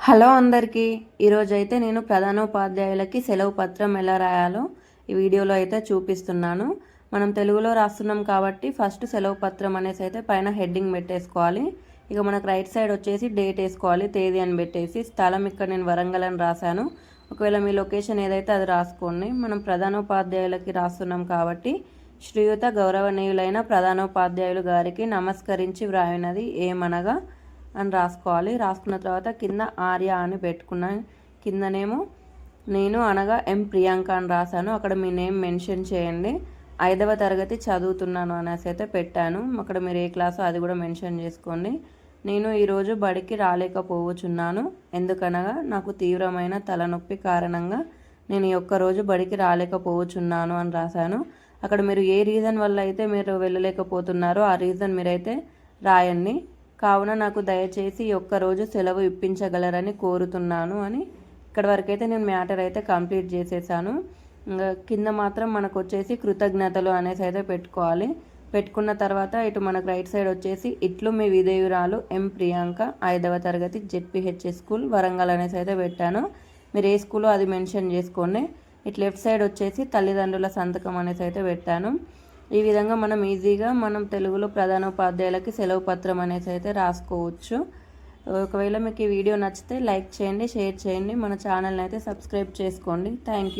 Hello అందరికీ. ఈరోజైతే నేను ప్రధానోపాధ్యాయులకి సెలవు పత్రం ఎలా రాయాలో ఈ వీడియోలో అయితే చూపిస్తున్నాను. మనం తెలుగులో రాస్తున్నాం కాబట్టి ఫస్ట్ సెలవు పత్రం అనేసి అయితే పైన హెడ్డింగ్ పెట్టేసుకోవాలి. ఇక మనకు రైట్ సైడ్ వచ్చేసి డేట్ వేసుకోవాలి, తేదీ అని పెట్టేసి. స్థలం ఇక్కడ నేను వరంగల్ అని రాశాను. ఒకవేళ మీ లొకేషన్ ఏదైతే అది రాసుకోండి. మనం ప్రధానోపాధ్యాయులకి రాస్తున్నాం కాబట్టి శ్రీయుత గౌరవనీయులైన ప్రధానోపాధ్యాయులు గారికి నమస్కరించి వ్రాయినది ఏమనగా అని రాసుకోవాలి. రాసుకున్న తర్వాత కింద ఆర్య అని పెట్టుకున్నాను. కిందనేమో నేను అనగా ఎం ప్రియాంక అని రాశాను. అక్కడ మీ నేమ్ మెన్షన్ చేయండి. 5వ తరగతి చదువుతున్నాను అనేసి అయితే పెట్టాను. అక్కడ మీరు ఏ క్లాసో అది కూడా మెన్షన్ చేసుకోండి. నేను ఈరోజు బడికి రాలేకపోవచ్చున్నాను, ఎందుకనగా నాకు తీవ్రమైన తలనొప్పి కారణంగా నేను ఈ ఒక్కరోజు బడికి రాలేకపోవచ్చున్నాను అని రాశాను. అక్కడ మీరు ఏ రీజన్ వల్ల అయితే మీరు వెళ్ళలేకపోతున్నారో ఆ రీజన్ మీరైతే రాయండి. కావున నాకు దయచేసి ఈ ఒక్కరోజు సెలవు ఇప్పించగలరని కోరుతున్నాను అని ఇక్కడ వరకు అయితే నేను మ్యాటర్ అయితే కంప్లీట్ చేసేసాను. కింద మాత్రం మనకు వచ్చేసి కృతజ్ఞతలు అనేసి అయితే పెట్టుకోవాలి. పెట్టుకున్న తర్వాత ఇటు మనకు రైట్ సైడ్ వచ్చేసి ఇట్లు మీ విధేయురాలు ఎం ప్రియాంక 5వ తరగతి జెడ్పీహెచ్ఎస్ స్కూల్ వరంగల్ అనేసి అయితే పెట్టాను. మీరు ఏ స్కూలో అది మెన్షన్ చేసుకోండి. ఇటు లెఫ్ట్ సైడ్ వచ్చేసి తల్లిదండ్రుల సంతకం అనేసి అయితే పెట్టాను. ఈ విధంగా మనం ఈజీగా మనం తెలుగులో ప్రధానోపాధ్యాయులకి సెలవు పత్రం అనేసి అయితే రాసుకోవచ్చు. ఒకవేళ మీకు ఈ వీడియో నచ్చితే లైక్ చేయండి, షేర్ చేయండి, మన ఛానల్ని అయితే సబ్స్క్రైబ్ చేసుకోండి. Thank you.